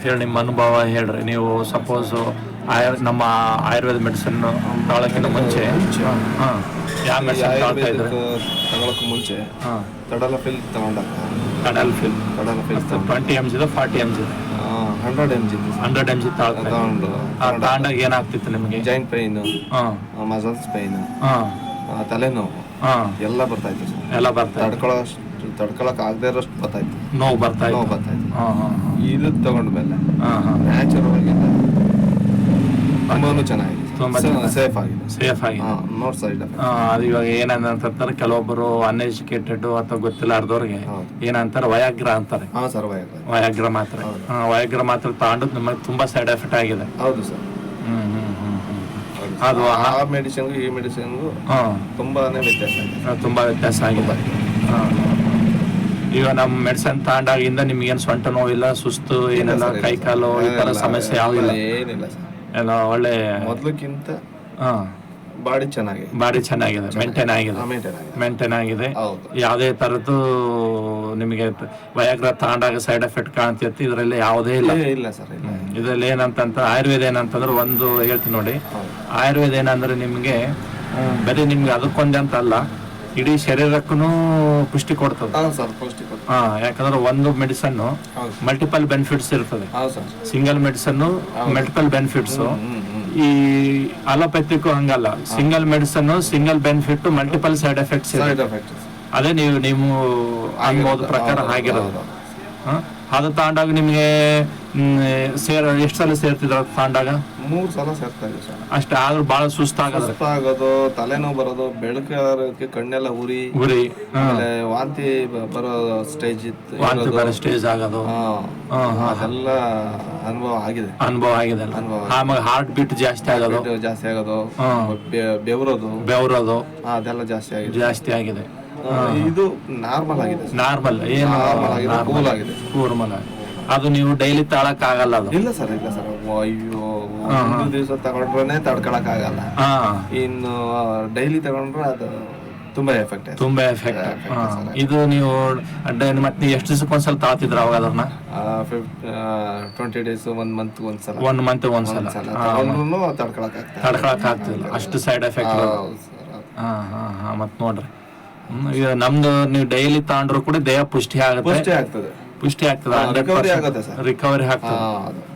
ಹೇಳಿ ನಿಮ್ಮ ಅನುಭವ ಹೇಳ್ರಿ. ನೀವು ಸಪೋಸು ನಮ್ಮ ಆಯುರ್ವೇದ ಮೆಡಿಸಿನ್ ತಗೊಳಕ್ಕಿಂತ ಮುಂಚೆ ಯಾವ ಮೆಡಿಸಿನ್ ತಗೊಳ್ತಾ ಇದ್ರೆ? ತಗೊಳಕ್ಕೆ ಮುಂಚೆ ತಡಲಫಿಲ್ ತಗೊಂಡಾಗ ಕಡಲ್ಫಿಲ್ 20 mg 40 mg 100 mg ತಗೊಂಡು ತಗೊಂಡಾಗ ಏನಾಗ್ತಿತ್ತು ನಿಮಗೆ? ಜಾಯಿಂಟ್ ಪೈನ್, ಮಸಲ್ಸ್ ಪೈನ್, ತಲೆನೋವು ಎಲ್ಲ ಬರ್ತಾಯಿತ್ತು ಸರ್. ಎಲ್ಲ ಬರ್ತಾ ತಡ್ಕೊಳಕ್ ಆಗದೆ ಇರೋಷ್ಟು ಬರ್ತಾಯಿತ್ತು, ನೋವು ಬರ್ತಾಯಿತ್ತು. ಇದು ತಗೊಂಡ್ಮೇಲೆ ನ್ಯಾಚುರಲ್ ಆಗಿ ತುಂಬಾನು ಚೆನ್ನಾಗಿದೆ, ಸೇಫ್ ಆಗಿದೆ, ನೋ ಸೈಡ್ ಎಫೆಕ್ಟ್. ಅದು ಇವಾಗ ಏನಂತಂದ್ರೆ ಕೆಲವೊಬ್ಬರು ಅನ್ಎಜುಕೇಟೆಡ್ ಅಥವಾ ಗೊತ್ತಿಲ್ಲಾರ್ದವ್ರಿಗೆ ಏನಂತಾರೆ ವಯಾಗ್ರ ಅಂತಾರೆ. ವಯಾಗ್ರ ಮಾತ್ರ ತಗೊಂಡು ನಿಮಗೆ ತುಂಬಾ ಸೈಡ್ ಎಫೆಕ್ಟ್ ಆಗಿದೆ. ಹೌದು ಸರ್. ಅದು ಆ ಮೆಡಿಸಿನ್ಗೂ ಈ ಮೆಡಿಸಿನ್ಗೂ ತುಂಬಾ ವ್ಯತ್ಯಾಸ ಆಗಿದೆ. ಈಗ ನಮ್ಮ ಮೆಡಿಸಿನ್ ತಗೊಂಡಾಗಿಂದ ನಿಮ್ಗೇನು ಸೊಂಟ ನೋವಿಲ್ಲ, ಸುಸ್ತು ಏನೆಲ್ಲ, ಕೈ ಕಾಲು ಈ ತರ ಸಮಸ್ಯೆ ಯಾವಿಲ್ಲ? ಏನಿಲ್ಲ ಸರ್. ಎಲ್ಲ ಒಳ್ಳೆ ಮೊದಲಕ್ಕಿಂತ ಬಾಡಿ ಚೆನ್ನಾಗಿದೆ, ಮೇಂಟೈನ್ ಆಗಿದೆ. ಯಾವುದೇ ತರದ್ದು ನಿಮಗೆ ವಯಾಗ್ರ ತಗೊಂಡಾಗ ಸೈಡ್ ಎಫೆಕ್ಟ್ ಕಾಣ್ತಿತ್ತು, ಇದರಲ್ಲಿ ಯಾವುದೇ ಇಲ್ಲ ಸರ್. ಇದರಲ್ಲಿ ಏನಂತ ಆಯುರ್ವೇದ ಏನಂತಂದ್ರೆ ಒಂದು ಹೇಳ್ತೀನಿ ನೋಡಿ. ಆಯುರ್ವೇದ ಏನಂದ್ರೆ ನಿಮ್ಗೆ ಬರೀ ನಿಮ್ಗೆ ಅದಕ್ಕೊಂದೇ ಅಂತ ಅಲ್ಲ, ಇಡೀ ಶರೀರಕ್ಕೂ ಪುಷ್ಟಿ ಕೊಡ್ತದೆ. ಯಾಕಂದ್ರೆ ಒಂದು ಮೆಡಿಸನ್ ಮಲ್ಟಿಪಲ್ ಬೆನಿಫಿಟ್ಸ್ ಇರ್ತದೆ. Single medicine multiple benefits. ಈ ಅಲೋಪತಿಕ್ ಹಂಗಲ್ಲ, single medicine single benefit, multiple side effects. ಅದೇ ನೀವು ಅನ್ಬೋದು ಪ್ರಕಾರ ಆಗಿರೋದು. ಅದು ತಗೊಂಡಾಗ ನಿಮ್ಗೆ ಎಷ್ಟು ಸಲ ಸೇರ್ತಿದ್ರ? ತಗೊಂಡಾಗ 3 ಸಲ ಸೇರ್ತಾ ಇದೆ ಸರ್. ಅಷ್ಟೇ ಆದ್ರೂ ಬಹಳ ಸುಸ್ತಾಗೋದು, ತಲೆನೋವು ಬರೋದು, ಬೆಳಕಿಗೆ ಕಣ್ಣೆಲ್ಲ ಉರಿ, ಆಮೇಲೆ ವಾಂತಿ ಬರೋ ಸ್ಟೇಜ್ ಆಗೋದು, ಅದೆಲ್ಲ ಅನುಭವ ಆಗಿದೆ. ಆಮೇಲೆ ಹಾರ್ಟ್ ಬೀಟ್ ಜಾಸ್ತಿ ಆಗೋದು, ಬೆವರೋದು ಅದೆಲ್ಲ ಜಾಸ್ತಿ ಆಗಿದೆ. ಇದು ನಾರ್ಮಲ್ ಆಗಿದೆ. ಕೂಲ್ ಆಗಿದೆ. ಅದು ನೀವು ಡೈಲಿ ತಗೊಳಕ್ ಆಗಲ್ಲ? ಅದು ಇಲ್ಲ ಸರ್. ಅಯ್ಯೋ, ಒಂದು ದಿವಸ ತಗೊಂಡ್ರೆ ತಡ್ಕೊಳಕ್ ಆಗಲ್ಲ. ಇನ್ನು ಡೈಲಿ ತಗೊಂಡ್ರೆ ಅದು ತುಂಬಾ ಎಫೆಕ್ಟ್. ಇದು ನೀವು ಮತ್ತೆ ಎಷ್ಟು ದಿವಸಕ್ಕೊಂದ್ಸಲ ತಗೋತಿದ್ರ ಅವಾಗ ಅದನ್ನ? 20 days, 1 month ಒಂದ್ಸಲ ತಡ್ಕೊಳಕ್ ಆಗ್ತಿಲ್ಲ, ಅಷ್ಟು ಸೈಡ್ ಎಫೆಕ್ಟ್. ಮತ್ ನೋಡ್ರಿ, ಈಗ ನಮ್ದು ನೀವು ಡೈಲಿ ತಗೊಂಡ್ರು ಕೂಡ ದೇಹ ಪುಷ್ಟಿ ಆಗ್ತದೆ. ರಿಕವರಿ ಆಗ್ತದೆ.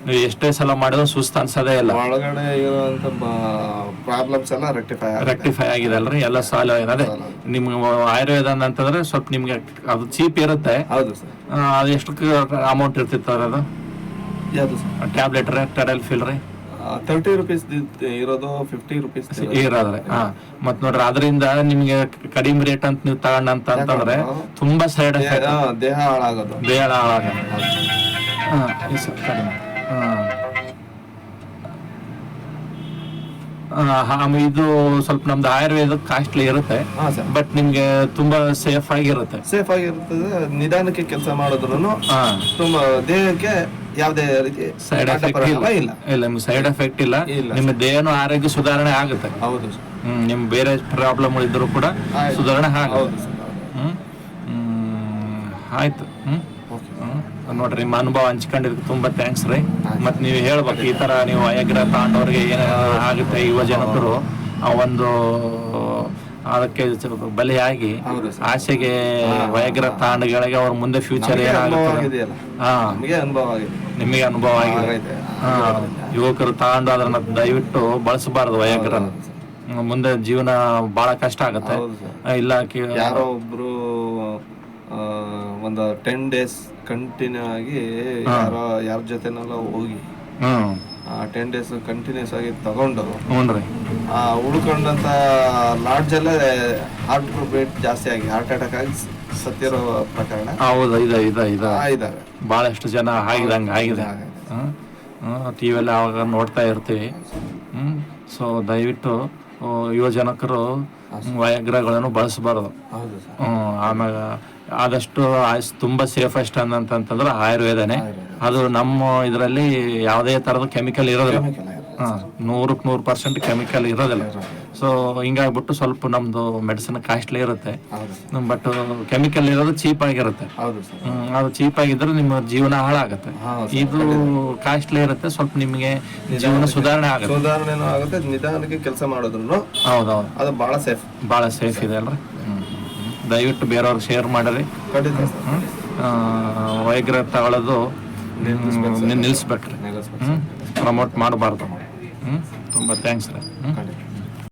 ನೀವು ಎಷ್ಟೇ ಸಲ ಮಾಡಿದ್ರು ಸುಸ್ತು ಅನ್ಸೋದೇ ಇಲ್ಲ. ಒಳಗಡೆ ಇರುವಂತ ಪ್ರಾಬ್ಲಮ್ಸ್ ಎಲ್ಲ ರೆಕ್ಟಿಫೈ ಆಗಿದೆ ಅಲ್ರಿ, ಎಲ್ಲ ಸಾಲ್ವ್ ಆಗಿದೆ. ಅದೇ ನಿಮ್ಗೆ ಆಯುರ್ವೇದ ಅಂತಂದ್ರೆ ಸ್ವಲ್ಪ ನಿಮ್ಗೆ ಅದು ಚೀಪ್ ಇರುತ್ತೆ. ಅದು ಎಷ್ಟು ಅಮೌಂಟ್ ಇರ್ತಿತ್ತು ಅದು? ಟ್ಯಾಬ್ಲೆಟ್ ಟೆಡಲ್ಫಿಲ್ ರೀ 30 rupees ಇರೋದು, 50 rupees ಇರೋದ್ರೆ. ಮತ್ ನೋಡ್ರಿ, ಅದರಿಂದ ನಿಮ್ಗೆ ಕಡಿಮೆ ರೇಟ್ ಅಂತ ನೀವು ತಗೊಂಡಂತಂದ್ರೆ ತುಂಬಾ ಸೈಡ್ ಎಫೆಕ್ಟ್, ದೇಹ ಹಾಳಾಗೋದು. ಇದು ಸ್ವಲ್ಪ ನಮ್ದು ಆಯುರ್ವೇದ ಕಾಸ್ಟ್ಲಿ ಇರುತ್ತೆ, ಬಟ್ ನಿಮ್ಗೆ ತುಂಬಾ ಸೇಫ್ ಆಗಿರುತ್ತೆ. ನಿಧಾನಕ್ಕೆ ಕೆಲಸ ಮಾಡಿದ್ರು ತುಂಬಾ ದೇಹಕ್ಕೆ ಯಾವುದೇ ರೀತಿ ಸೈಡ್ ಎಫೆಕ್ಟ್ ಇಲ್ಲ. ಸೈಡ್ ಎಫೆಕ್ಟ್ ಇಲ್ಲ. ನಿಮ್ಮ ದೇಹನ ಆರೋಗ್ಯ ಸುಧಾರಣೆ ಆಗುತ್ತೆ. ಹೌದು. ನಿಮ್ ಬೇರೆ ಪ್ರಾಬ್ಲಮ್ ಇದ್ರು ಕೂಡ ಸುಧಾರಣೆ ಆಗುತ್ತೆ. ಆಯ್ತು. ನೋಡ್ರಿ, ನಿಮ್ಮ ಅನುಭವ ಹಂಚ್ಕೊಂಡಿದ್ದಕ್ಕೆ ತುಂಬಾ ಥ್ಯಾಂಕ್ಸ್ ರೀ. ಮತ್ ನೀವು ಹೇಳ್ಬೇಕು, ಈ ತರ ನೀವು ವಯಾಗ್ರ ತಗೊಂಡವ್ರಿಗೆ ಏನ ಆಗುತ್ತೆ, ಯುವ ಜನಕರು ಆ ಒಂದು ಅದಕ್ಕೆ ಬಲಿಯಾಗಿ ಆಸೆಗೆ ವಯಾಗ್ರ ತಾಂಡಗಳಿಗೆ ಅವ್ರ ಮುಂದೆ ಫ್ಯೂಚರ್ ಏನಾಗುತ್ತೆ ನಿಮಗೆ ಅನುಭವ ಆಗಿದೆ. ಯುವಕರು ತಗೊಂಡು ಅದನ್ನ ದಯವಿಟ್ಟು ಬಳಸಬಾರ್ದು. ವಯಾಗ್ರ ಮುಂದೆ ಜೀವನ ಬಹಳ ಕಷ್ಟ ಆಗತ್ತೆ. ಇಲ್ಲ ಯಾರೋ ಒಬ್ರು ಒಂದು 10 days ಕಂಟಿನ್ಯೂ ಆಗಿ ಯಾರ ಜೊತೆನೆಲ್ಲ ಹೋಗಿ 10 days ಕಂಟಿನ್ಯೂಸ್ ಆಗಿ ತಗೊಂಡು ಉಳ್ಕೊಂಡಂತ ಲಾಡ್ಜ್ ಅಲ್ಲೇ ಹಾರ್ಟ್ ಬೀಟ್ ಜಾಸ್ತಿ ಆಗಿ ಹಾರ್ಟ್ ಅಟ್ಯಾಕ್ ಆಗಿ ಸತ್ತಿರೋ ಪ್ರಕರಣ ಇದಾವೆ. ಬಹಳಷ್ಟು ಜನ ಆಗಿದೆ. ಟಿವಿಯಲ್ಲಿ ಅವಾಗ ನೋಡ್ತಾ ಇರ್ತೀವಿ. ಸೊ ದಯವಿಟ್ಟು ಯುವ ಜನಕರು ವಯಾಗ್ರಗಳನ್ನು ಬಳಸಬಾರ್ದು. ಆಮೇಲೆ ಆದಷ್ಟು ತುಂಬಾ ಸೇಫೆಸ್ಟ್ ಅಂತಂತಂದ್ರೆ ಆಯುರ್ವೇದನೇ. ಅದು ನಮ್ಮ ಇದರಲ್ಲಿ ಯಾವುದೇ ತರದ ಕೆಮಿಕಲ್ ಇರೋದಿಲ್ಲ. 100% ಕೆಮಿಕಲ್ ಇರೋದಿಲ್ಲ. ಸೊ ಹಿಂಗಾಗ್ಬಿಟ್ಟು ಸ್ವಲ್ಪ ನಮ್ದು ಮೆಡಿಸಿನ್ ಕಾಸ್ಟ್ಲಿ ಇರುತ್ತೆ, ಹೌದು ಬಟ್ ಕೆಮಿಕಲ್ ಇರೋದು ಚೀಪ್ ಆಗಿರುತ್ತೆ. ಹೌದು ಸರ್. ಅದು ಚೀಪ್ ಆಗಿದ್ರೆ ನಿಮ್ಮ ಜೀವನ ಹಾಳಾಗುತ್ತೆ. ಇದು ಕಾಸ್ಟ್ಲಿ ಇರುತ್ತೆ, ಸ್ವಲ್ಪ ನಿಮಗೆ ಜೀವನ ಸುಧಾರಣೆ ಆಗುತ್ತೆ. ಸುಧಾರಣೆನೂ ಆಗುತ್ತೆ, ನಿಧಾನಕ್ಕೆ ಕೆಲಸ ಮಾಡೋದ್ರೂ ಹೌದೌದು, ಅದು ಭಾಳ ಸೇಫ್ ಇದೆ ಅಲ್ರಿ. ದಯವಿಟ್ಟು ಬೇರೆಯವ್ರಿಗೆ ಶೇರ್ ಮಾಡಿರಿ. ಖಂಡಿತ ಸರ್. ವೈಗ್ರ ತಗೊಳ್ಳೋದು ನಿಲ್ಲಿಸ್ಬೇಕ್ರಿ, ಪ್ರಮೋಟ್ ಮಾಡಬಾರ್ದು. ತುಂಬ ಥ್ಯಾಂಕ್ಸ್ ರೀ. ಖಂಡಿತ.